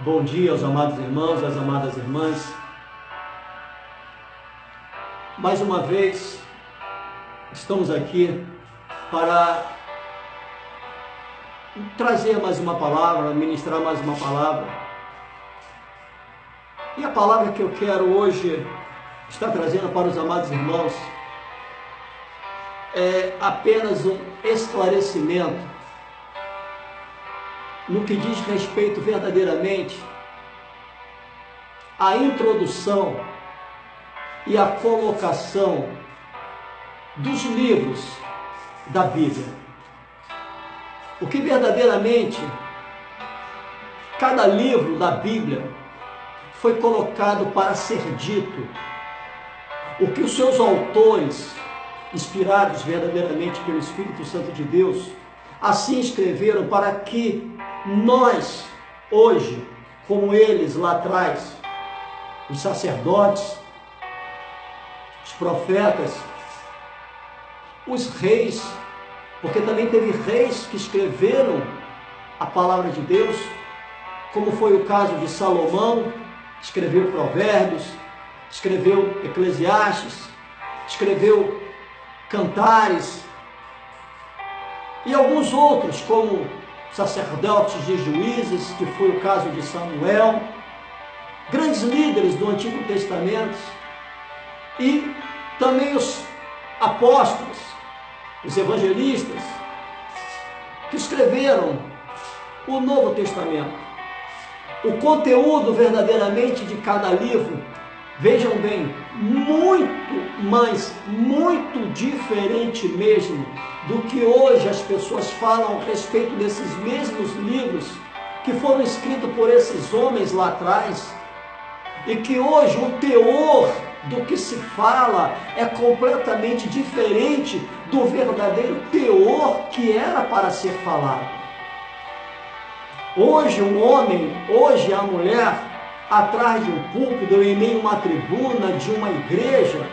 Bom dia aos amados irmãos, às amadas irmãs. Mais uma vez, estamos aqui para trazer mais uma palavra, ministrar mais uma palavra. E a palavra que eu quero hoje estar trazendo para os amados irmãos é apenas um esclarecimento no que diz respeito verdadeiramente à introdução e à colocação dos livros da Bíblia. O que verdadeiramente cada livro da Bíblia foi colocado para ser dito, o que os seus autores, inspirados verdadeiramente pelo Espírito Santo de Deus, assim escreveram para que nós, hoje, como eles lá atrás, os sacerdotes, os profetas, os reis, porque também teve reis que escreveram a palavra de Deus, como foi o caso de Salomão, escreveu Provérbios, escreveu Eclesiastes, escreveu Cantares, e alguns outros, como sacerdotes de Juízes, que foi o caso de Samuel, grandes líderes do Antigo Testamento, e também os apóstolos, os evangelistas, que escreveram o Novo Testamento. O conteúdo verdadeiramente de cada livro, vejam bem, muito diferente mesmo do que hoje as pessoas falam a respeito desses mesmos livros que foram escritos por esses homens lá atrás, e que hoje o teor do que se fala é completamente diferente do verdadeiro teor que era para ser falado. Hoje o homem, hoje a mulher, atrás de um púlpito, em meio a uma tribuna de uma igreja,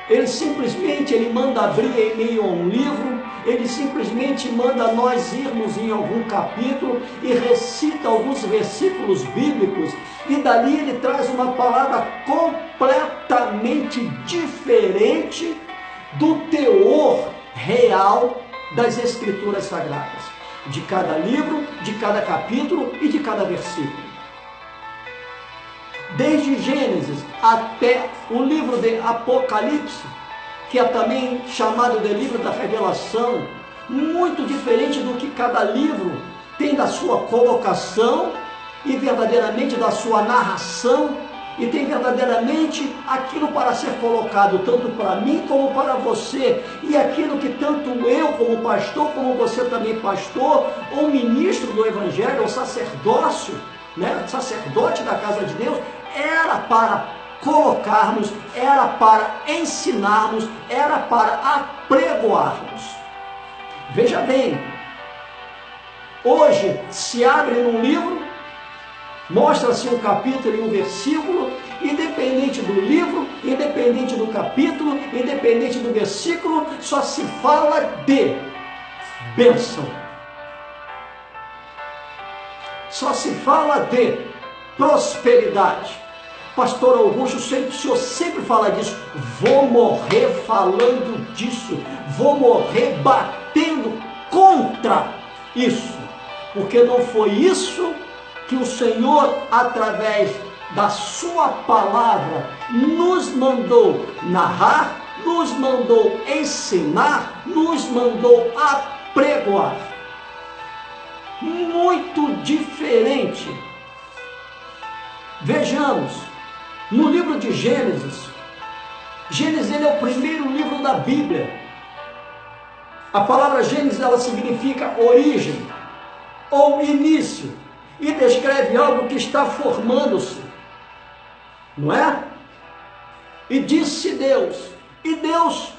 ele manda abrir em meio a um livro, ele simplesmente manda nós irmos em algum capítulo e recita alguns versículos bíblicos, e dali ele traz uma palavra completamente diferente do teor real das Escrituras Sagradas, de cada livro, de cada capítulo e de cada versículo. Desde Gênesis até o livro de Apocalipse, que é também chamado de livro da revelação, muito diferente do que cada livro tem da sua colocação e verdadeiramente da sua narração, e tem verdadeiramente aquilo para ser colocado tanto para mim como para você, e aquilo que tanto eu como pastor, como você também pastor, ou ministro do Evangelho, ou sacerdócio, sacerdote da casa de Deus, era para colocarmos, era para ensinarmos, era para apregoarmos. Veja bem, hoje se abre num livro, mostra-se um capítulo e um versículo, independente do livro, independente do capítulo, independente do versículo, só se fala de bênção. Só se fala de prosperidade. Pastor Augusto, o senhor sempre fala disso. Vou morrer falando disso. Vou morrer batendo contra isso. Porque não foi isso que o Senhor, através da sua palavra, nos mandou narrar, nos mandou ensinar, nos mandou apregoar. Muito diferente. Vejamos, no livro de Gênesis, ele é o primeiro livro da Bíblia. A palavra Gênesis, ela significa origem ou início, e descreve algo que está formando-se, não é? E disse Deus, e Deus,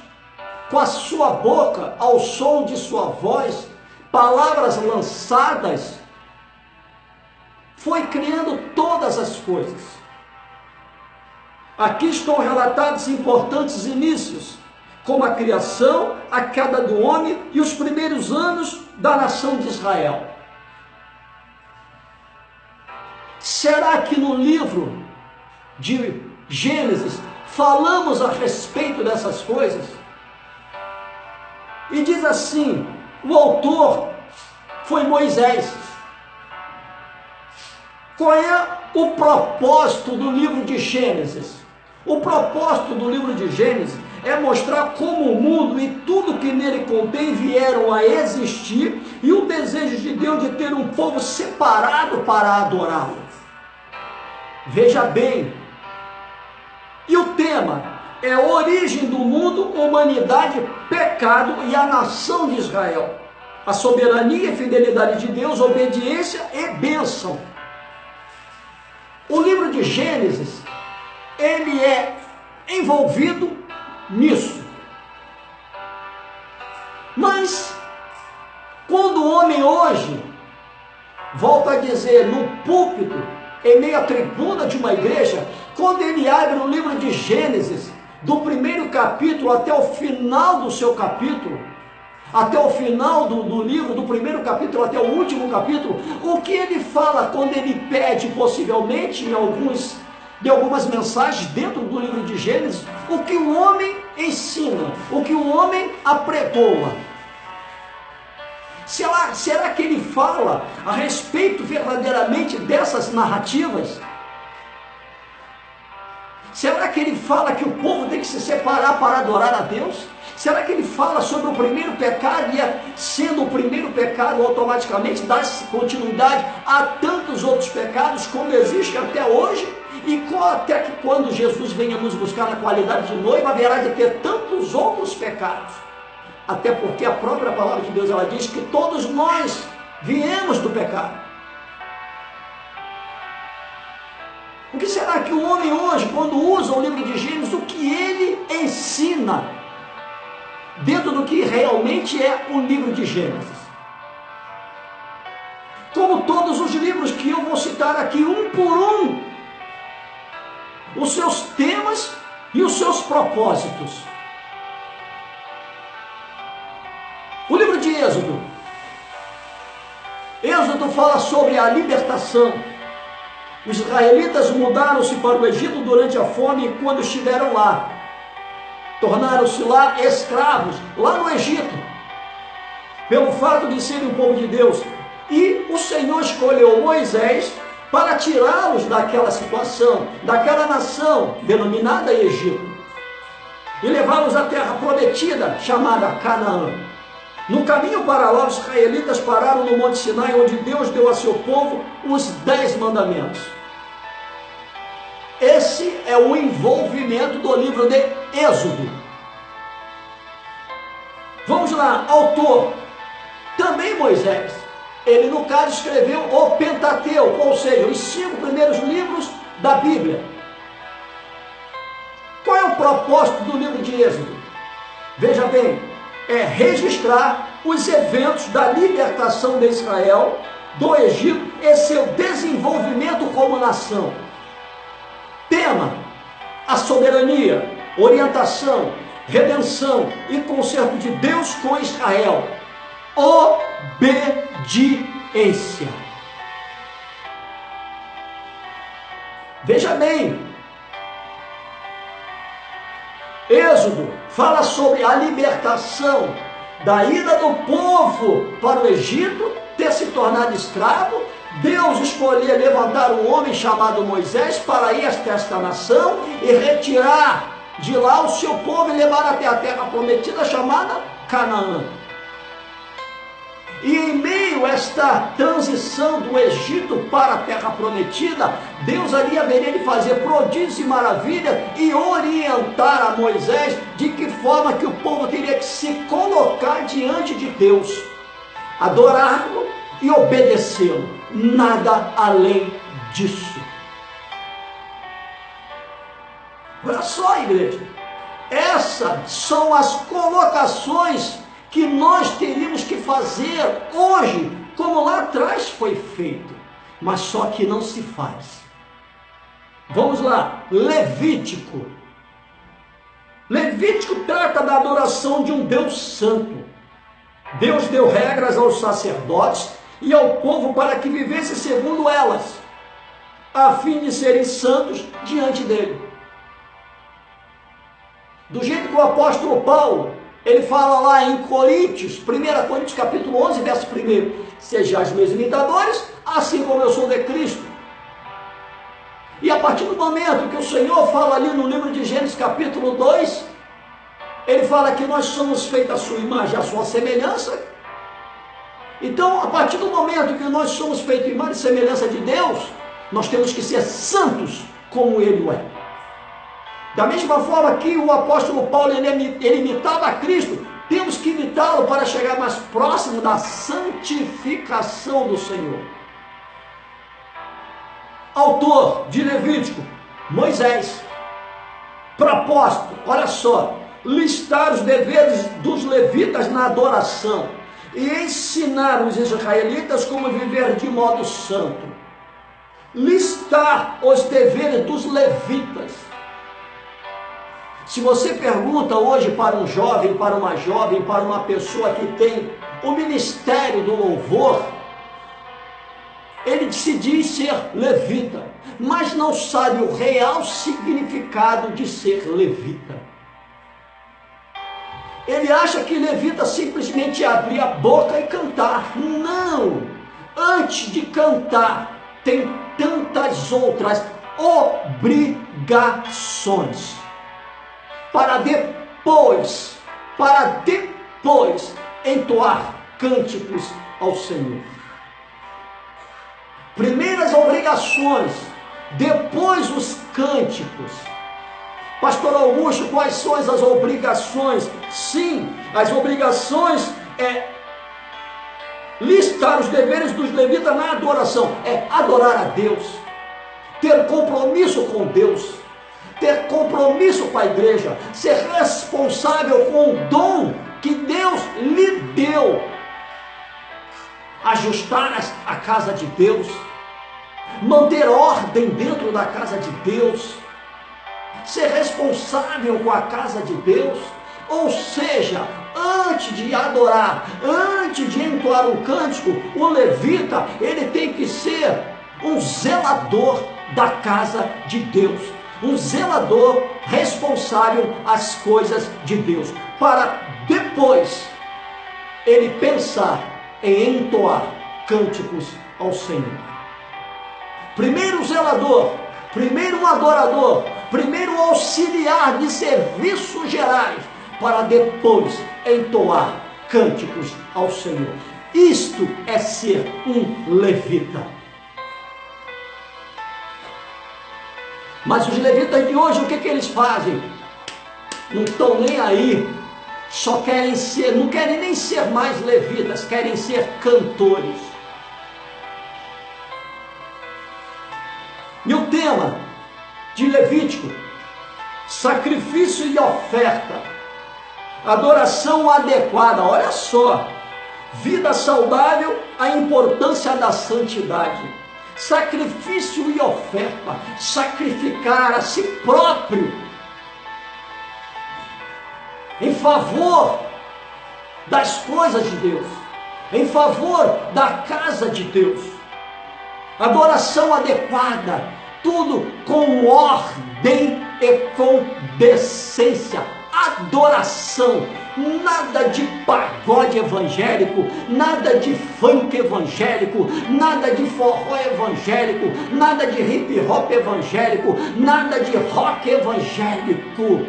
com a sua boca, ao som de sua voz, palavras lançadas, foi criando todas as coisas. Aqui estão relatados importantes inícios, como a criação, a queda do homem e os primeiros anos da nação de Israel. Será que no livro de Gênesis falamos a respeito dessas coisas? E diz assim, o autor foi Moisés. Qual é o propósito do livro de Gênesis? O propósito do livro de Gênesis é mostrar como o mundo e tudo que nele contém vieram a existir e o desejo de Deus de ter um povo separado para adorá-lo. Veja bem, e o tema é a origem do mundo, humanidade, pecado e a nação de Israel. A soberania e fidelidade de Deus, obediência e bênção. O livro de Gênesis, ele é envolvido nisso. Mas, quando o homem hoje, volta a dizer, no púlpito, em meio à tribuna de uma igreja, quando ele abre o livro de Gênesis, do primeiro capítulo até o final do seu capítulo, até o final do livro, do primeiro capítulo até o último capítulo, o que ele fala quando ele pede, possivelmente, em algumas mensagens dentro do livro de Gênesis, o que o homem ensina, o que o homem apregoa. Será que ele fala a respeito verdadeiramente dessas narrativas? Será que ele fala que o povo tem que se separar para adorar a Deus? Será que ele fala sobre o primeiro pecado e, sendo o primeiro pecado, automaticamente dá-se continuidade a tantos outros pecados como existe até hoje? E até que quando Jesus venha nos buscar na qualidade de noiva, haverá de ter tantos outros pecados? Até porque a própria palavra de Deus, ela diz que todos nós viemos do pecado. O que será que o homem hoje, quando usa o livro de Gênesis, o que ele ensina dentro do que realmente é o livro de Gênesis? Como todos os livros que eu vou citar aqui, um por um, os seus temas e os seus propósitos. O livro de Êxodo. Êxodo fala sobre a libertação. Os israelitas mudaram-se para o Egito durante a fome e quando estiveram lá, tornaram-se lá escravos, lá no Egito, pelo fato de serem um povo de Deus. E o Senhor escolheu Moisés para tirá-los daquela situação, daquela nação denominada Egito, e levá-los à terra prometida, chamada Canaã. No caminho para lá, os israelitas pararam no Monte Sinai, onde Deus deu a seu povo os 10 mandamentos. Esse é o envolvimento do livro de Êxodo. Vamos lá, autor, também Moisés. Ele, no caso, escreveu o Pentateuco, ou seja, os 5 primeiros livros da Bíblia. Qual é o propósito do livro de Êxodo? Veja bem, é registrar os eventos da libertação de Israel do Egito e seu desenvolvimento como nação. Tema: a soberania, orientação, redenção e conserto de Deus com Israel. Obediência. Veja bem, Êxodo fala sobre a libertação da ida do povo para o Egito, ter se tornado escravo. Deus escolheu levantar um homem chamado Moisés para ir até esta nação e retirar de lá o seu povo e levar até a terra prometida chamada Canaã. E em meio a esta transição do Egito para a terra prometida, Deus ali haveria de fazer prodígios e maravilhas e orientar a Moisés de que forma que o povo teria que se colocar diante de Deus, adorá-lo e obedecê-lo, nada além disso. Olha só, igreja, essas são as colocações que nós teríamos que fazer hoje, como lá atrás foi feito, mas só que não se faz. Vamos lá, Levítico. Levítico trata da adoração de um Deus santo. Deus deu regras aos sacerdotes e ao povo para que vivesse segundo elas. a fim de serem santos diante dele. Do jeito que o apóstolo Paulo, ele fala lá em Coríntios, 1 Coríntios capítulo 11, verso 1, sejais meus imitadores, assim como eu sou de Cristo. E a partir do momento que o Senhor fala ali no livro de Gênesis capítulo 2, ele fala que nós somos feitos à sua imagem, à sua semelhança. Então, a partir do momento que nós somos feitos à imagem e semelhança de Deus, nós temos que ser santos como Ele é. Da mesma forma que o apóstolo Paulo ele imitava a Cristo, temos que imitá-lo para chegar mais próximo da santificação do Senhor. Autor de Levítico, Moisés. Propósito, olha só, listar os deveres dos levitas na adoração e ensinar os israelitas como viver de modo santo. Listar os deveres dos levitas. Se você pergunta hoje para um jovem, para uma jovem, para uma pessoa que tem o ministério do louvor, ele se diz ser levita, mas não sabe o real significado de ser levita. Ele acha que levita simplesmente é abrir a boca e cantar. Não! Antes de cantar, tem tantas outras obrigações. Para depois entoar cânticos ao Senhor. Primeiras obrigações, depois os cânticos. Pastor Augusto, quais são as obrigações? Sim, as obrigações é listar os deveres dos levitas na adoração, é adorar a Deus, ter compromisso com Deus, ter compromisso com a igreja, ser responsável com o dom que Deus lhe deu, ajustar a casa de Deus, manter ordem dentro da casa de Deus, ser responsável com a casa de Deus. Ou seja, antes de adorar, antes de entoar um cântico, o levita, ele tem que ser um zelador da casa de Deus, um zelador responsável às coisas de Deus, para depois ele pensar em entoar cânticos ao Senhor. Primeiro zelador, primeiro um adorador, primeiro auxiliar de serviços gerais, para depois entoar cânticos ao Senhor. Isto é ser um levita. Mas os levitas de hoje, o que eles fazem? Não estão nem aí, só querem ser, não querem nem ser mais levitas, querem ser cantores. E o tema de Levítico, sacrifício e oferta, adoração adequada, olha só, vida saudável, a importância da santidade, sacrifício e oferta, sacrificar a si próprio, em favor das coisas de Deus, em favor da casa de Deus, adoração adequada, tudo com ordem e com decência. Adoração, nada de pagode evangélico, nada de funk evangélico, nada de forró evangélico, nada de hip hop evangélico, nada de rock evangélico.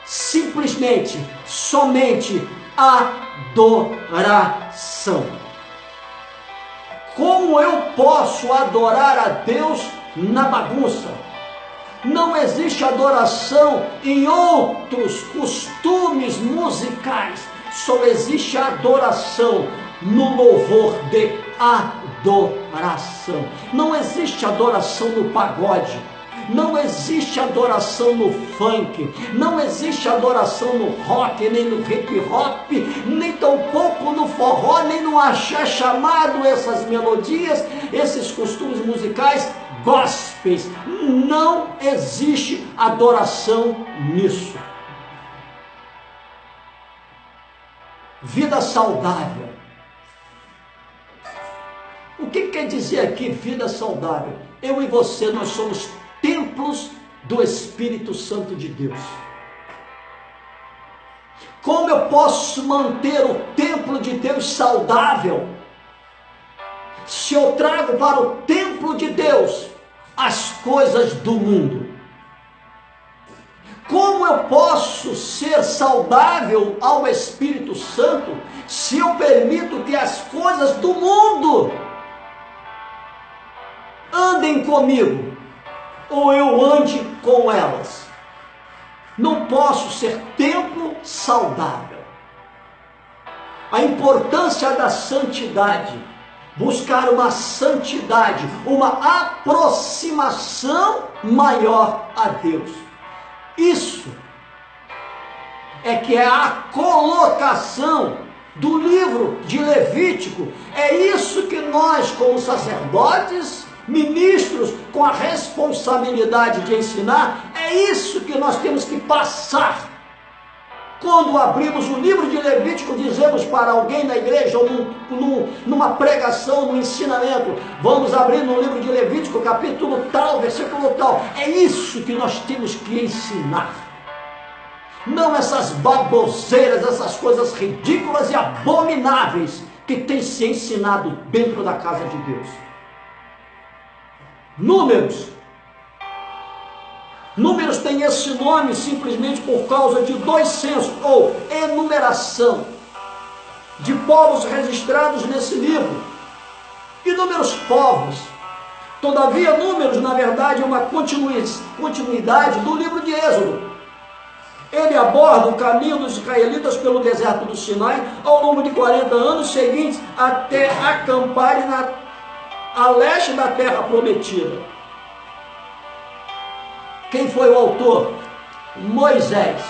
Simplesmente, somente adoração. Como eu posso adorar a Deus na bagunça? Não existe adoração em outros costumes musicais. Só existe adoração no louvor de adoração. Não existe adoração no pagode. Não existe adoração no funk. Não existe adoração no rock, nem no hip hop, nem tampouco no forró, nem no axé, chamado essas melodias, esses costumes musicais gospels. Não existe adoração nisso. Vida saudável. O que quer dizer aqui vida saudável? Eu e você, nós somos templos do Espírito Santo de Deus. Como eu posso manter o templo de Deus saudável? Se eu trago para o templo de Deus as coisas do mundo. Como eu posso ser saudável ao Espírito Santo se eu permito que as coisas do mundo andem comigo, ou eu ande com elas? Não posso ser templo saudável. A importância da santidade, buscar uma santidade, uma aproximação maior a Deus. Isso é que é a colocação do livro de Levítico. É isso que nós, como sacerdotes, ministros, com a responsabilidade de ensinar, é isso que nós temos que passar. Quando abrimos o livro de Levítico, dizemos para alguém na igreja, ou numa pregação, num ensinamento, vamos abrir no livro de Levítico, capítulo tal, versículo tal. É isso que nós temos que ensinar. Não essas baboseiras, essas coisas ridículas e abomináveis que tem se ensinado dentro da casa de Deus. Números tem esse nome simplesmente por causa de 2 censos, ou enumeração, de povos registrados nesse livro. Inúmeros povos. Todavia, Números, na verdade, é uma continuidade do livro de Êxodo. Ele aborda o caminho dos israelitas pelo deserto do Sinai ao longo de 40 anos seguintes até acamparem a leste da terra prometida. Quem foi o autor? Moisés.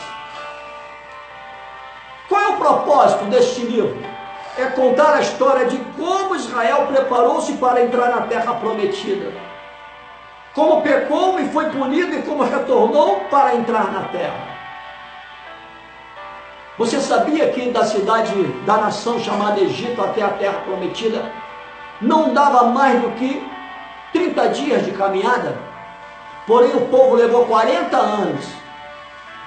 Qual é o propósito deste livro? É contar a história de como Israel preparou-se para entrar na terra prometida. Como pecou e foi punido e como retornou para entrar na terra. Você sabia que da cidade, da nação chamada Egito até a terra prometida, não dava mais do que 30 dias de caminhada? Porém o povo levou 40 anos.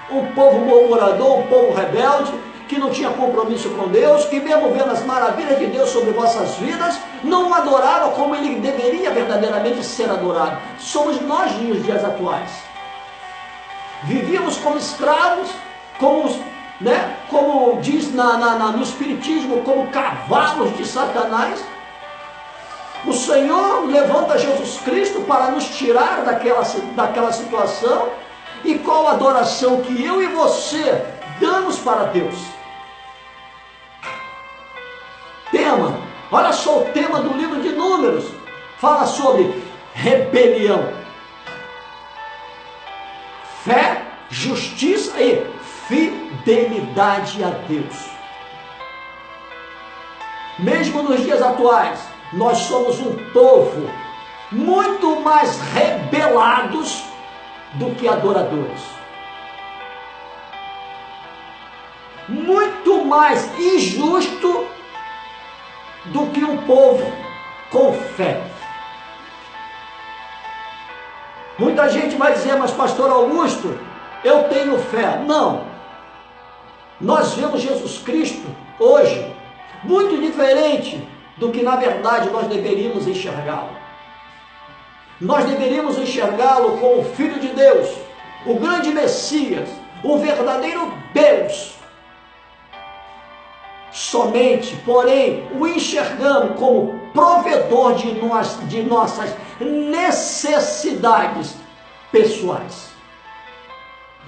Um povo murmurador, um povo rebelde, que não tinha compromisso com Deus, que mesmo vendo as maravilhas de Deus sobre vossas vidas, não o adorava como ele deveria verdadeiramente ser adorado. Somos nós nos dias atuais. Vivíamos como escravos, como diz no Espiritismo, como cavalos de Satanás. O Senhor levanta Jesus Cristo para nos tirar daquela situação. E qual a adoração que eu e você damos para Deus? Tema, olha só o tema do livro de Números, fala sobre rebelião, fé, justiça e fidelidade a Deus. Mesmo nos dias atuais, nós somos um povo muito mais rebelados do que adoradores. Muito mais injusto do que um povo com fé. Muita gente vai dizer, mas pastor Augusto, eu tenho fé. Não. Nós vemos Jesus Cristo hoje muito diferente do que na verdade nós deveríamos enxergá-lo. Nós deveríamos enxergá-lo como o Filho de Deus, o grande Messias, o verdadeiro Deus. Somente, porém, o enxergamos como provedor de nossas necessidades pessoais.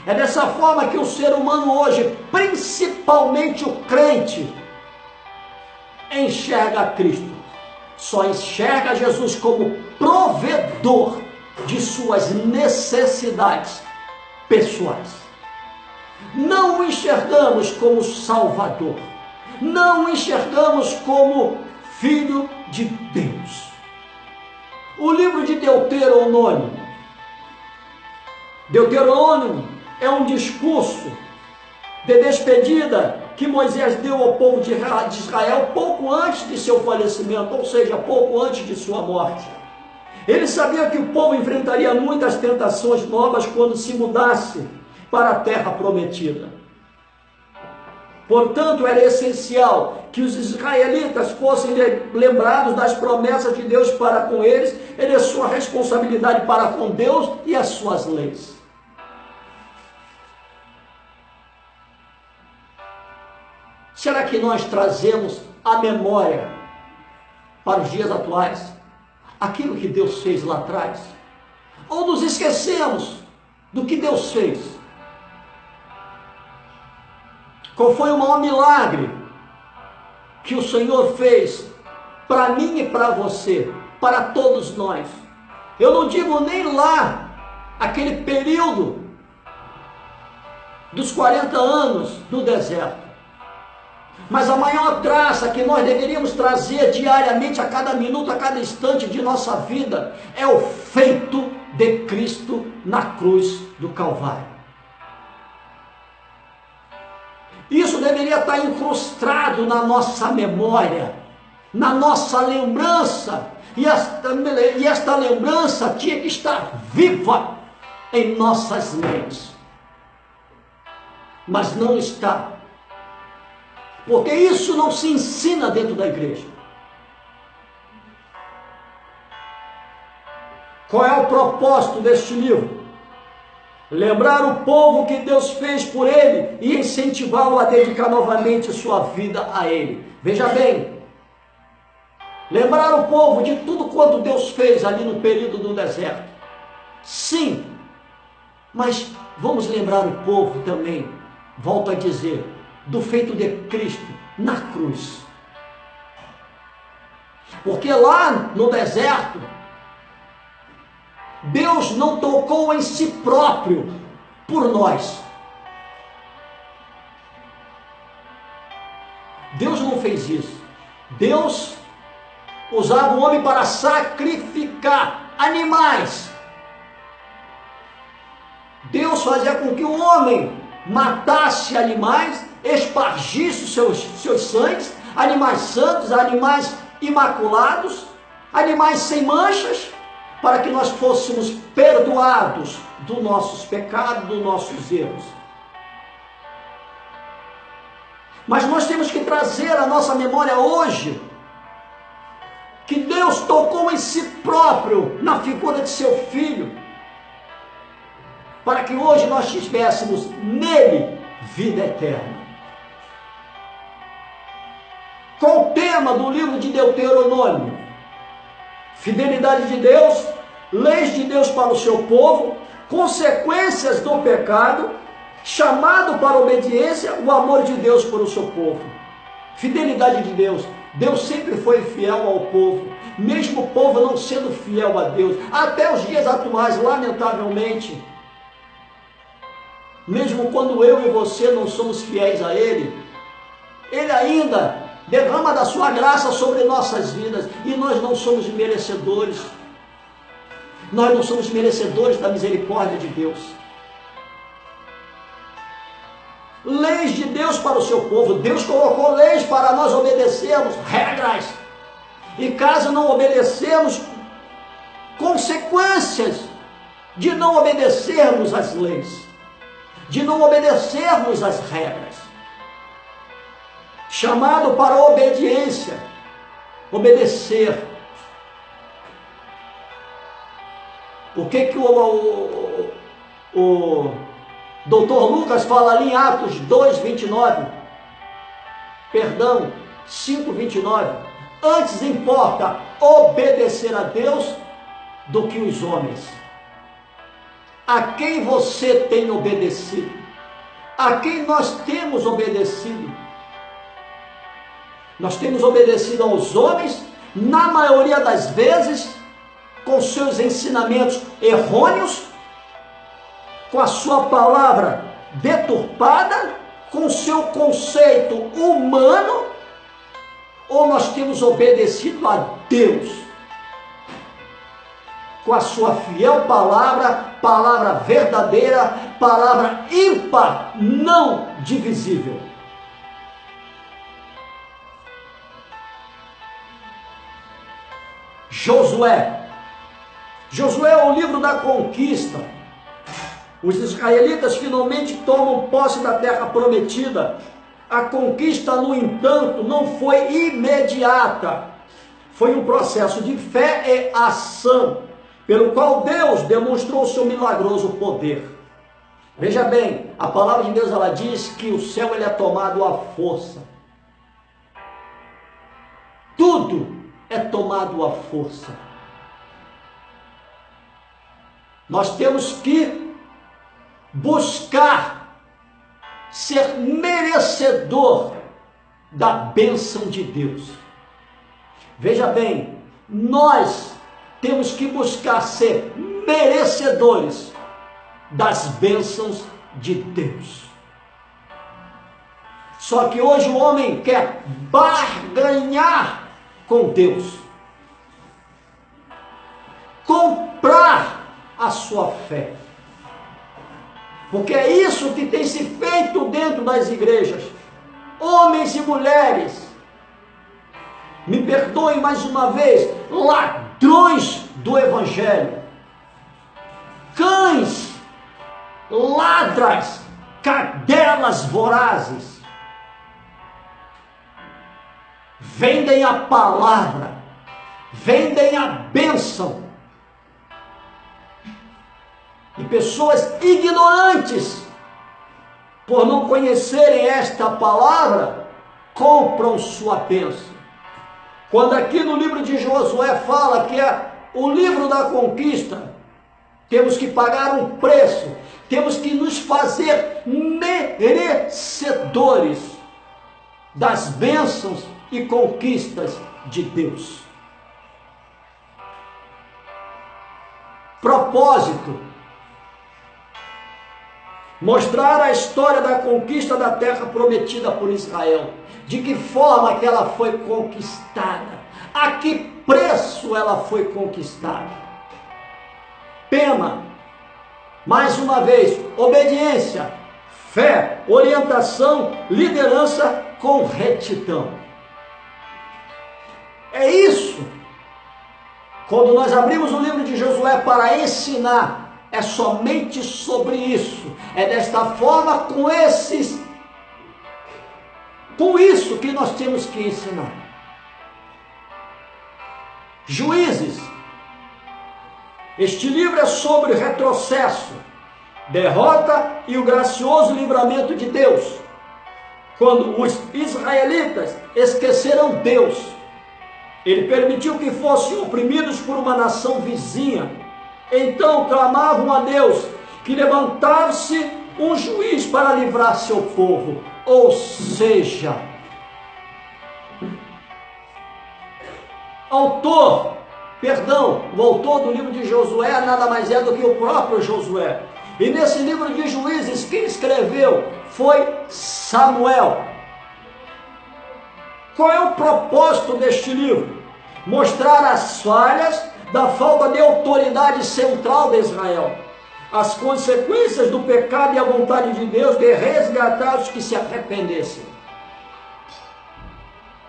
É dessa forma que o ser humano hoje, principalmente o crente, enxerga a Cristo. Só enxerga Jesus como provedor de suas necessidades pessoais. Não o enxergamos como Salvador. Não o enxergamos como Filho de Deus. O livro de Deuteronômio é um discurso de despedida que Moisés deu ao povo de Israel pouco antes de seu falecimento, ou seja, pouco antes de sua morte. Ele sabia que o povo enfrentaria muitas tentações novas quando se mudasse para a terra prometida. Portanto, era essencial que os israelitas fossem lembrados das promessas de Deus para com eles e de sua responsabilidade para com Deus e as suas leis. Será que nós trazemos a memória para os dias atuais aquilo que Deus fez lá atrás? Ou nos esquecemos do que Deus fez? Qual foi o maior milagre que o Senhor fez para mim e para você, para todos nós? Eu não digo nem lá, aquele período dos 40 anos do deserto. Mas a maior graça que nós deveríamos trazer diariamente, a cada minuto, a cada instante de nossa vida, é o feito de Cristo na cruz do Calvário. Isso deveria estar incrustado na nossa memória, na nossa lembrança, e esta lembrança tinha que estar viva em nossas mentes. Mas não está. Porque isso não se ensina dentro da igreja. Qual é o propósito deste livro? Lembrar o povo que Deus fez por ele e incentivá-lo a dedicar novamente sua vida a ele. Veja bem, lembrar o povo de tudo quanto Deus fez ali no período do deserto. Sim, mas vamos lembrar o povo também, volto a dizer, do feito de Cristo na cruz. Porque lá no deserto, Deus não tocou em si próprio por nós. Deus não fez isso. Deus usava o homem para sacrificar animais. Deus fazia com que o homem matasse animais, espargisse seus sangues, animais santos, animais imaculados, animais sem manchas, para que nós fôssemos perdoados dos nossos pecados, dos nossos erros. Mas nós temos que trazer à nossa memória hoje que Deus tocou em si próprio na figura de seu Filho, para que hoje nós tivéssemos nele vida eterna. Qual o tema do livro de Deuteronômio? Fidelidade de Deus, leis de Deus para o seu povo, consequências do pecado, chamado para a obediência, o amor de Deus para o seu povo. Fidelidade de Deus. Deus sempre foi fiel ao povo, mesmo o povo não sendo fiel a Deus. Até os dias atuais, lamentavelmente, mesmo quando eu e você não somos fiéis a Ele, Ele ainda derrama da sua graça sobre nossas vidas, e nós não somos merecedores. Nós não somos merecedores da misericórdia de Deus. Leis de Deus para o seu povo. Deus colocou leis para nós obedecermos, regras. E caso não obedecemos, consequências de não obedecermos às leis, de não obedecermos às regras. Chamado para a obediência, obedecer. O que o doutor Lucas fala ali em Atos 2:29, perdão, 5:29, antes importa obedecer a Deus do que os homens. A quem você tem obedecido? A quem nós temos obedecido? Nós temos obedecido aos homens, na maioria das vezes, com seus ensinamentos errôneos, com a sua palavra deturpada, com seu conceito humano, ou nós temos obedecido a Deus, com a sua fiel palavra, palavra verdadeira, palavra ímpar, não divisível. Josué. Josué é o livro da conquista. Os israelitas finalmente tomam posse da terra prometida. A conquista, no entanto, não foi imediata. Foi um processo de fé e ação, pelo qual Deus demonstrou seu milagroso poder. Veja bem, a palavra de Deus, ela diz que o céu ele é tomado à força. Tudo é tomado à força. Nós temos que buscar ser merecedor da bênção de Deus. Veja bem, nós temos que buscar ser merecedores das bênçãos de Deus. Só que hoje o homem quer barganhar com Deus, comprar a sua fé. Porque é isso que tem se feito dentro das igrejas. Homens e mulheres, me perdoem mais uma vez, ladrões do evangelho, cães, ladras, cadelas vorazes, vendem a palavra, vendem a bênção. E pessoas ignorantes, por não conhecerem esta palavra, compram sua bênção. Quando aqui no livro de Josué fala que é o livro da conquista, temos que pagar um preço, temos que nos fazer merecedores das bênçãos e conquistas de Deus. Propósito: mostrar a história da conquista da terra prometida por Israel. De que forma que ela foi conquistada? A que preço ela foi conquistada? Pema, mais uma vez, obediência, fé, orientação, liderança com retidão. É isso. Quando nós abrimos o livro de Josué para ensinar, é somente sobre isso. É desta forma, com isso que nós temos que ensinar. Juízes. Este livro é sobre retrocesso, derrota e o gracioso livramento de Deus. Quando os israelitas esqueceram Deus, Ele permitiu que fossem oprimidos por uma nação vizinha. Então clamavam a Deus que levantasse um juiz para livrar seu povo. Ou seja, o autor do livro de Josué nada mais é do que o próprio Josué. E nesse livro de Juízes, quem escreveu foi Samuel. Qual é o propósito deste livro? Mostrar as falhas da falta de autoridade central de Israel, as consequências do pecado e a vontade de Deus de resgatar os que se arrependessem.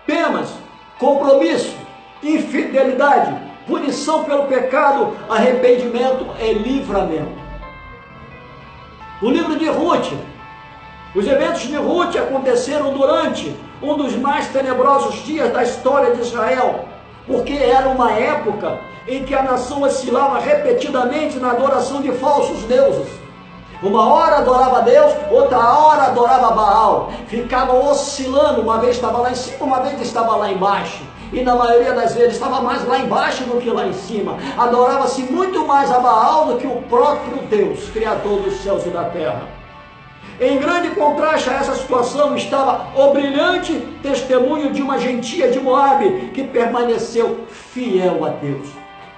Temas: compromisso, infidelidade, punição pelo pecado, arrependimento e livramento. O livro de Ruth. Os eventos de Ruth aconteceram durante um dos mais tenebrosos dias da história de Israel, porque era uma época em que a nação oscilava repetidamente na adoração de falsos deuses. Uma hora adorava Deus, outra hora adorava Baal. Ficava oscilando, uma vez estava lá em cima, uma vez estava lá embaixo. E na maioria das vezes estava mais lá embaixo do que lá em cima. Adorava-se muito mais a Baal do que o próprio Deus, Criador dos céus e da terra. Em grande contraste a essa situação estava o brilhante testemunho de uma gentia de Moabe que permaneceu fiel a Deus.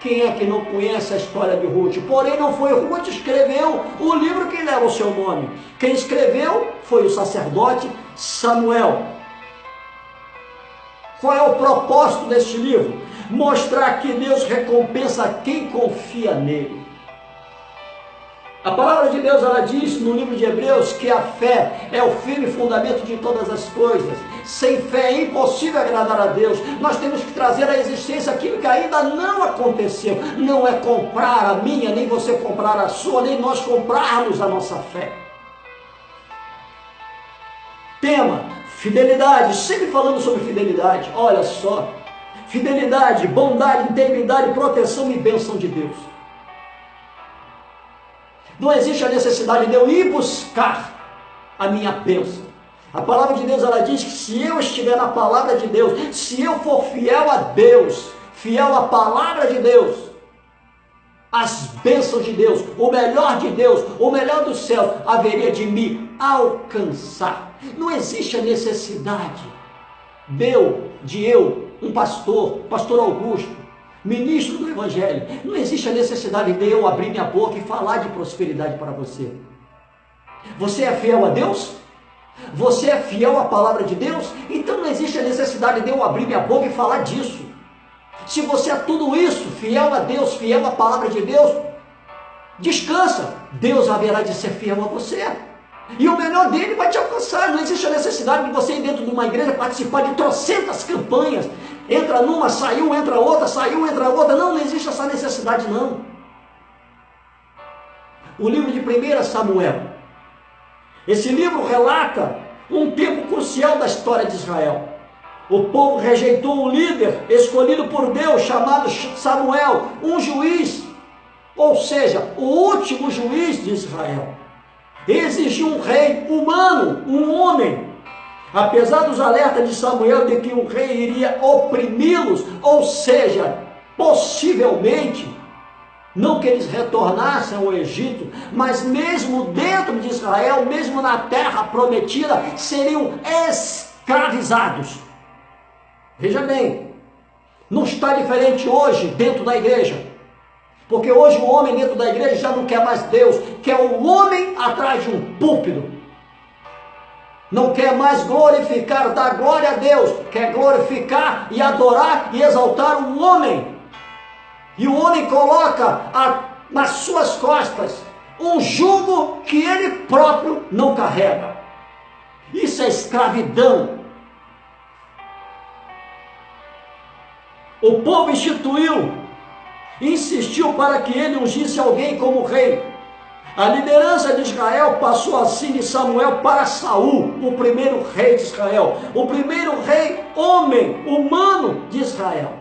Quem é que não conhece a história de Ruth? Porém, não foi Ruth que escreveu o livro que leva o seu nome. Quem escreveu foi o sacerdote Samuel. Qual é o propósito deste livro? Mostrar que Deus recompensa quem confia nele. A palavra de Deus, ela diz no livro de Hebreus que a fé é o firme fundamento de todas as coisas. Sem fé é impossível agradar a Deus. Nós temos que trazer à existência aquilo que ainda não aconteceu. Não é comprar a minha, nem você comprar a sua, nem nós comprarmos a nossa fé. Tema: fidelidade. Sempre falando sobre fidelidade. Olha só. Fidelidade, bondade, integridade, proteção e bênção de Deus. Não existe a necessidade de eu ir buscar a minha bênção. A palavra de Deus, ela diz que se eu estiver na palavra de Deus, se eu for fiel a Deus, fiel à palavra de Deus, as bênçãos de Deus, o melhor dos céus, haveria de me alcançar. Não existe a necessidade de eu, um pastor Augusto, ministro do Evangelho, não existe a necessidade de eu abrir minha boca e falar de prosperidade para você. Você é fiel a Deus? Você é fiel à palavra de Deus? Então não existe a necessidade de eu abrir minha boca e falar disso. Se você é tudo isso, fiel a Deus, fiel à palavra de Deus, descansa. Deus haverá de ser fiel a você. E o melhor dele vai te alcançar. Não existe a necessidade de você ir dentro de uma igreja participar de trocentas campanhas. Entra numa, saiu, entra outra, saiu, entra outra. Não existe essa necessidade não. O livro de 1 Samuel. Esse livro relata um tempo crucial da história de Israel. O povo rejeitou um líder escolhido por Deus, chamado Samuel, um juiz, ou seja, o último juiz de Israel. Exigiu um rei humano, um homem. Apesar dos alertas de Samuel de que o rei iria oprimi-los, ou seja, possivelmente, não que eles retornassem ao Egito, mas mesmo dentro de Israel, mesmo na terra prometida, seriam escravizados. Veja bem, não está diferente hoje dentro da igreja. Porque hoje o homem dentro da igreja já não quer mais Deus, quer o homem atrás de um púlpito. Não quer mais glorificar, dar glória a Deus, quer glorificar e adorar e exaltar o homem. E o homem coloca nas suas costas um jugo que ele próprio não carrega. Isso é escravidão. O povo insistiu para que ele ungisse alguém como rei. A liderança de Israel passou assim de Samuel para Saul, o primeiro rei de Israel, o primeiro rei homem, humano de Israel.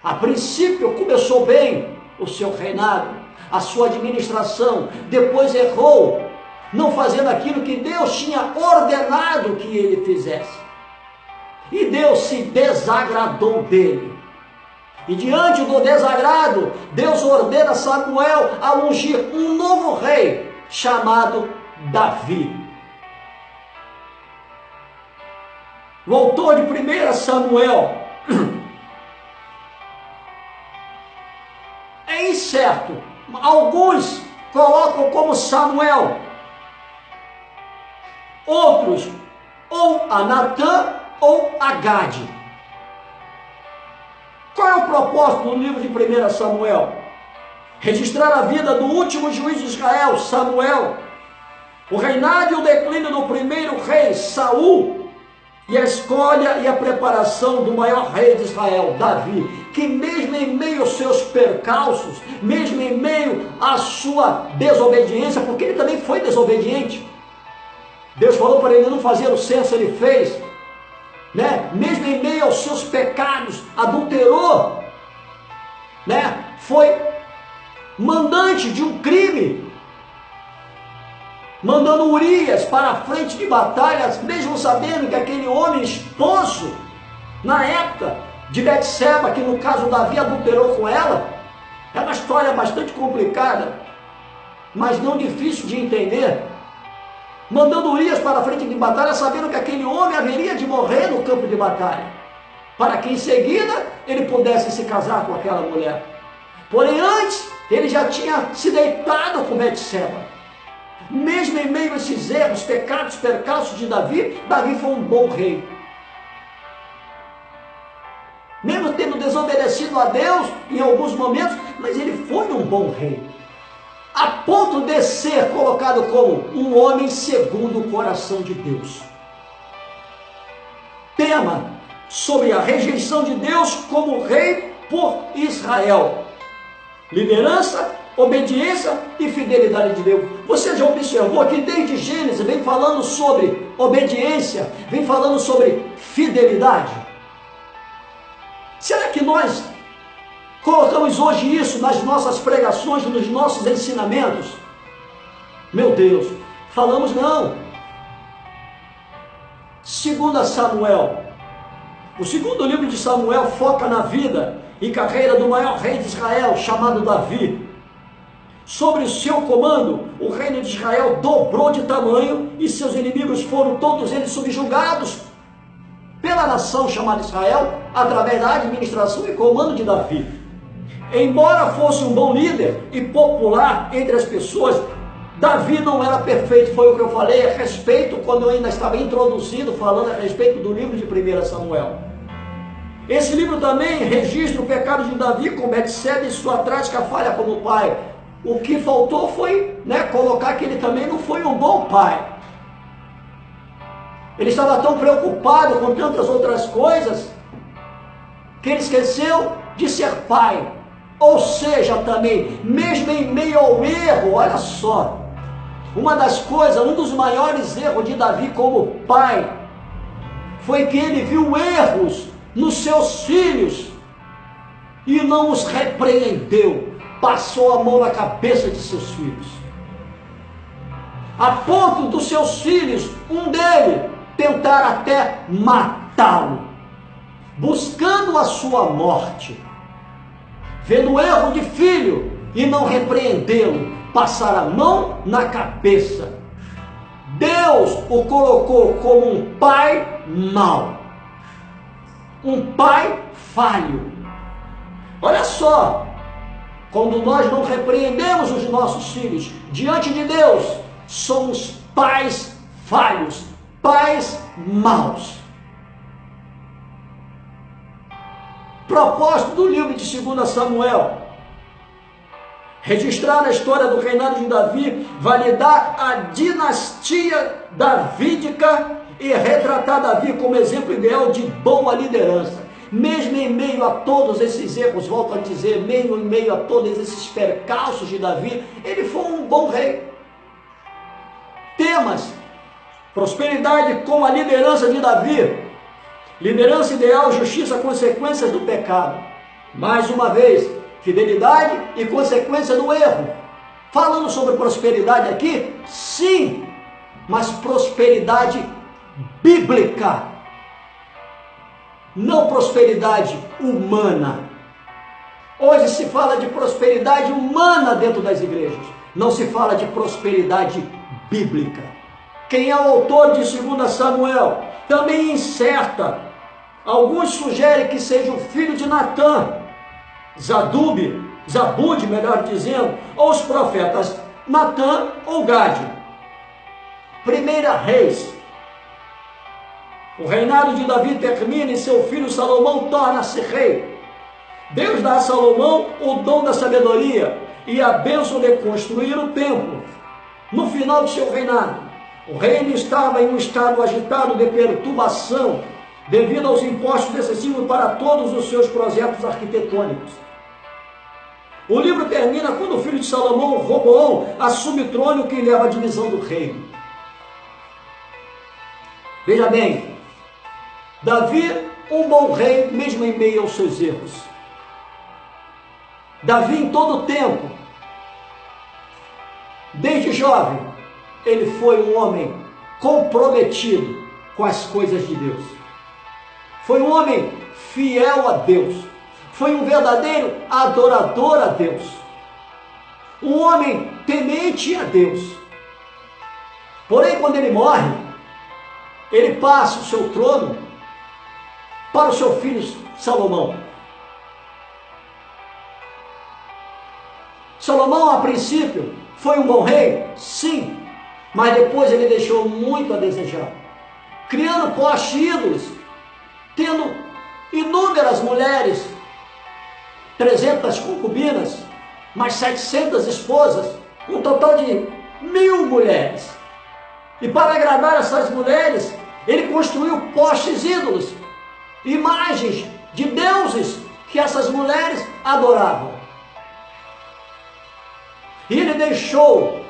A princípio começou bem o seu reinado, a sua administração, depois errou, não fazendo aquilo que Deus tinha ordenado que ele fizesse. E Deus se desagradou dele. E diante do desagrado, Deus ordena Samuel a ungir um novo rei, chamado Davi. O autor de 1 Samuel é incerto. Alguns colocam como Samuel, outros ou a Natã ou a Gade. Qual é o propósito do livro de 1 Samuel? Registrar a vida do último juiz de Israel, Samuel, o reinado e o declínio do primeiro rei, Saul, e a escolha e a preparação do maior rei de Israel, Davi, que mesmo em meio aos seus percalços, mesmo em meio à sua desobediência, porque ele também foi desobediente, Deus falou para ele não fazer o censo, ele fez, né? Mesmo em meio aos seus pecados, adulterou, né? Foi mandante de um crime, mandando Urias para a frente de batalhas, mesmo sabendo que aquele homem, esposo, na época de Betseba, que no caso Davi adulterou com ela, é uma história bastante complicada, mas não difícil de entender. Mandando Urias para a frente de batalha, sabendo que aquele homem haveria de morrer no campo de batalha, para que em seguida ele pudesse se casar com aquela mulher. Porém antes, ele já tinha se deitado com Betseba. Mesmo em meio a esses erros, pecados, percalços de Davi, Davi foi um bom rei. Mesmo tendo desobedecido a Deus em alguns momentos, mas ele foi um bom rei. A ponto de ser colocado como um homem segundo o coração de Deus. tema sobre a rejeição de Deus como rei por Israel. Liderança, obediência e fidelidade de Deus. Você já observou que desde Gênesis vem falando sobre obediência, vem falando sobre fidelidade? Será que nós colocamos hoje isso nas nossas pregações, nos nossos ensinamentos? Meu Deus, falamos não. 2 Samuel. O segundo livro de Samuel foca na vida e carreira do maior rei de Israel, chamado Davi. Sobre o seu comando, o reino de Israel dobrou de tamanho e seus inimigos foram todos eles subjugados pela nação chamada Israel, através da administração e comando de Davi. Embora fosse um bom líder e popular entre as pessoas, Davi não era perfeito. Foi o que eu falei a respeito, quando eu ainda estava introduzindo, falando a respeito do livro de 1 Samuel. Esse livro também registra o pecado de Davi com Betseba e sua trágica falha como pai. O que faltou foi colocar que ele também não foi um bom pai. Ele estava tão preocupado com tantas outras coisas que ele esqueceu de ser pai. Ou seja, também, mesmo em meio ao erro, olha só, uma das coisas, um dos maiores erros de Davi como pai, foi que ele viu erros nos seus filhos e não os repreendeu, passou a mão na cabeça de seus filhos, a ponto dos seus filhos, um deles, tentar até matá-lo, buscando a sua morte. Vendo o erro de filho e não repreendê-lo, passar a mão na cabeça. Deus o colocou como um pai mau, um pai falho. Olha só, quando nós não repreendemos os nossos filhos diante de Deus, somos pais falhos, pais maus. Propósito do livro de 2 Samuel: registrar a história do reinado de Davi, validar a dinastia davídica e retratar Davi como exemplo ideal de boa liderança. Mesmo em meio a todos esses erros, volto a dizer, mesmo em meio a todos esses percalços de Davi, ele foi um bom rei. Temas: prosperidade com a liderança de Davi. Liderança ideal, justiça, consequências do pecado. Mais uma vez, fidelidade e consequência do erro. Falando sobre prosperidade aqui, sim, mas prosperidade bíblica, não prosperidade humana. Hoje se fala de prosperidade humana dentro das igrejas, não se fala de prosperidade bíblica. Quem é o autor de 2 Samuel também incerta. Alguns sugerem que seja o filho de Natã, Zabude, melhor dizendo, ou os profetas Natã ou Gade. 1 Reis. O reinado de Davi termina e seu filho Salomão torna-se rei. Deus dá a Salomão o dom da sabedoria e a bênção de construir o templo. No final de seu reinado, o reino estava em um estado agitado de perturbação, devido aos impostos excessivos para todos os seus projetos arquitetônicos. O livro termina quando o filho de Salomão, Roboão, assume o trono, que leva à divisão do reino. Veja bem, Davi, um bom rei, mesmo em meio aos seus erros. Davi, em todo o tempo, desde jovem, ele foi um homem comprometido com as coisas de Deus. Foi um homem fiel a Deus. Foi um verdadeiro adorador a Deus. Um homem temente a Deus. Porém, quando ele morre, ele passa o seu trono para o seu filho Salomão. Salomão, a princípio, foi um bom rei? Sim. Mas depois ele deixou muito a desejar. Criando postes ídolos, tendo inúmeras mulheres, 300 concubinas, mais 700 esposas, um total de 1000 mulheres. E para agradar essas mulheres, Ele construiu postes ídolos, imagens de deuses que essas mulheres adoravam. E ele deixou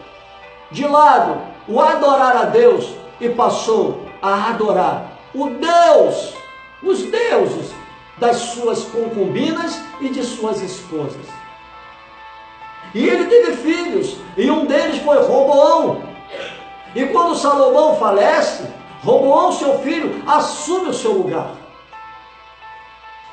de lado o adorar a Deus e passou a adorar os deuses das suas concubinas e de suas esposas. E ele teve filhos, e um deles foi Roboão. E quando Salomão falece, Roboão, seu filho, assume o seu lugar.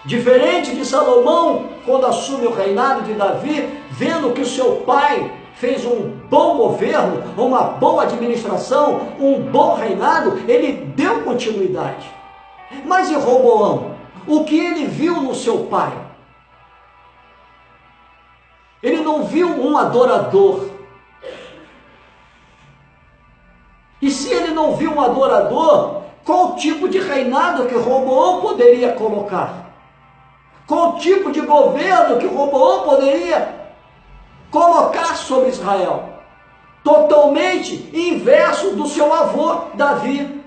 Diferente de Salomão, quando assume o reinado de Davi, vendo que o seu pai fez um bom governo, uma boa administração, um bom reinado, ele deu continuidade. Mas e Roboão? O que ele viu no seu pai? Ele não viu um adorador. E se ele não viu um adorador, qual tipo de reinado que Roboão poderia colocar? Qual tipo de governo que Roboão poderia colocar sobre Israel? Totalmente inverso do seu avô Davi.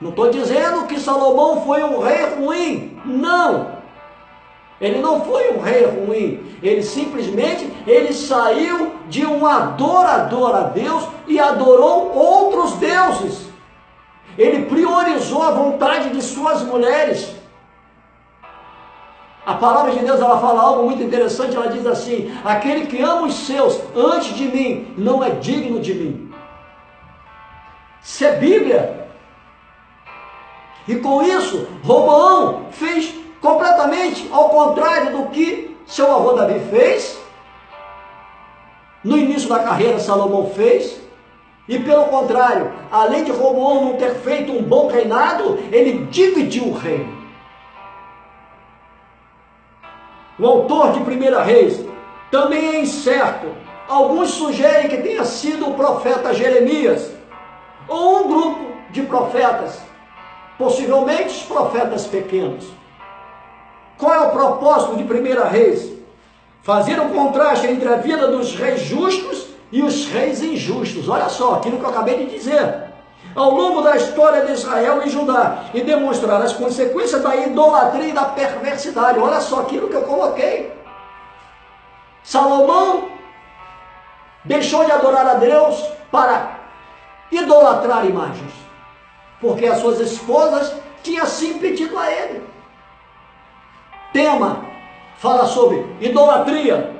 Não estou dizendo que Salomão foi um rei ruim, não. Ele não foi um rei ruim, ele simplesmente saiu de um adorador a Deus e adorou outros deuses. Ele priorizou a vontade de suas mulheres. A palavra de Deus, ela fala algo muito interessante, ela diz assim: aquele que ama os seus antes de mim, não é digno de mim. Isso é Bíblia. E com isso, Roboão fez completamente ao contrário do que seu avô Davi fez, no início da carreira Salomão fez, e pelo contrário, além de Roboão não ter feito um bom reinado, ele dividiu o reino. O autor de 1 Reis também é incerto. Alguns sugerem que tenha sido o profeta Jeremias, ou um grupo de profetas, possivelmente os profetas pequenos. Qual é o propósito de 1 Reis? Fazer um contraste entre a vida dos reis justos e os reis injustos. Olha só, aquilo que eu acabei de dizer. Ao longo da história de Israel e Judá, e demonstrar as consequências da idolatria e da perversidade. Olha só aquilo que eu coloquei. Salomão deixou de adorar a Deus para idolatrar imagens, porque as suas esposas tinham assim pedido a ele. Tema fala sobre idolatria,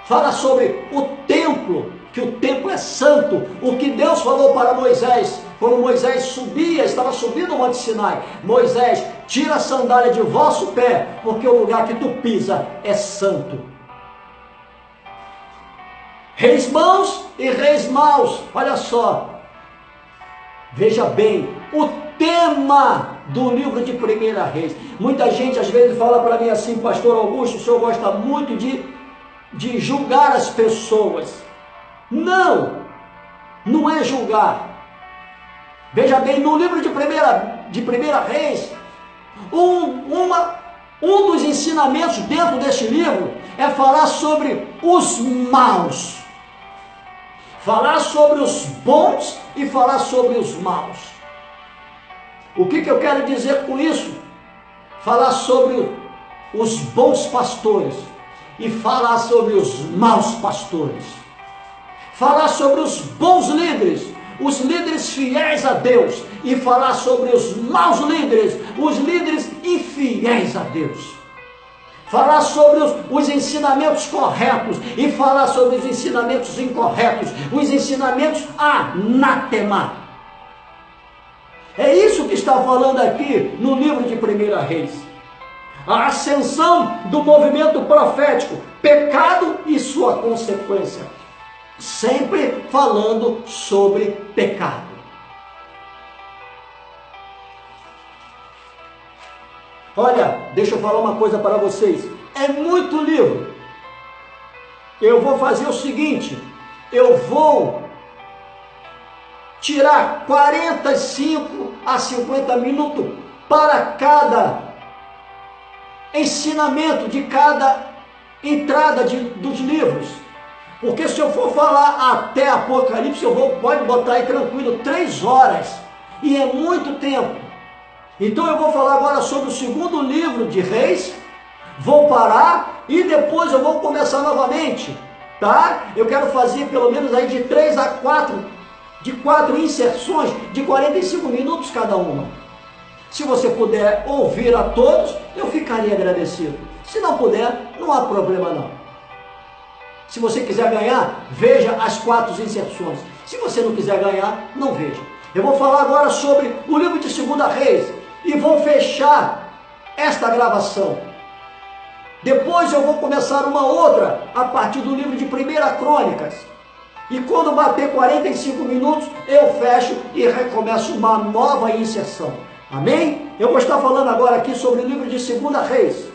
fala sobre o templo, que o templo é santo. O que Deus falou para Moisés, quando Moisés subia, estava subindo o Monte Sinai: Moisés, tira a sandália de vosso pé, porque o lugar que tu pisa é santo. Reis bons e reis maus, olha só, veja bem, o tema do livro de 1 Reis. Muita gente às vezes fala para mim assim: pastor Augusto, o senhor gosta muito de julgar as pessoas. Não, não é julgar. Veja bem, no livro de 1 Reis, um dos ensinamentos dentro deste livro é falar sobre os maus. Falar sobre os bons e falar sobre os maus. O que eu quero dizer com isso? Falar sobre os bons pastores e falar sobre os maus pastores. Falar sobre os bons líderes, os líderes fiéis a Deus, e falar sobre os maus líderes, os líderes infiéis a Deus. Falar sobre os ensinamentos corretos e falar sobre os ensinamentos incorretos, os ensinamentos anátema. É isso que está falando aqui no livro de 1 Reis. A ascensão do movimento profético, pecado e sua consequência. Sempre falando sobre pecado. Olha, deixa eu falar uma coisa para vocês. É muito livro. Eu vou fazer o seguinte: eu vou tirar 45 a 50 minutos para cada ensinamento de cada entrada dos livros. Porque se eu for falar até Apocalipse, pode botar aí tranquilo 3 horas. E é muito tempo. Então eu vou falar agora sobre o segundo livro de Reis. Vou parar e depois eu vou começar novamente. Tá? Eu quero fazer pelo menos aí de 3 a 4, de 4 inserções de 45 minutos cada uma. Se você puder ouvir a todos, eu ficaria agradecido. Se não puder, não há problema não. Se você quiser ganhar, veja as 4 inserções. Se você não quiser ganhar, não veja. Eu vou falar agora sobre o livro de 2 Reis e vou fechar esta gravação. Depois eu vou começar uma outra a partir do livro de 1 Crônicas. E quando bater 45 minutos, eu fecho e recomeço uma nova inserção. Amém? Eu vou estar falando agora aqui sobre o livro de 2 Reis.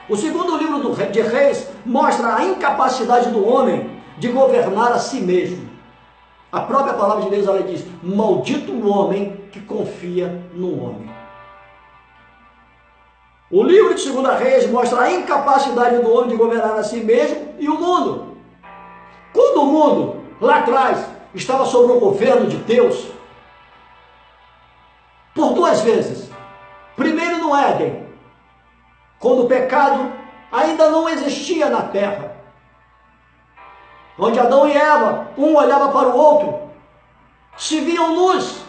O segundo livro de Reis mostra a incapacidade do homem de governar a si mesmo. A própria palavra de Deus, ela diz: maldito o homem que confia no homem. O livro de 2 Reis mostra a incapacidade do homem de governar a si mesmo e o mundo. Quando o mundo, lá atrás, estava sob o governo de Deus, por 2 vezes. Primeiro no Éden, quando o pecado ainda não existia na terra, onde Adão e Eva, um olhava para o outro, se viam nus,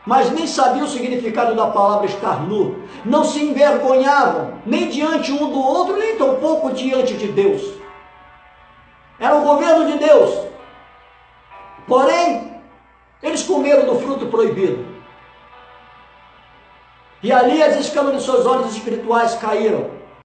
mas nem sabiam o significado da palavra estar nu, não se envergonhavam, nem diante um do outro, nem tampouco diante de Deus. Era o governo de Deus. Porém, eles comeram do fruto proibido. E ali as escamas de seus olhos espirituais caíram.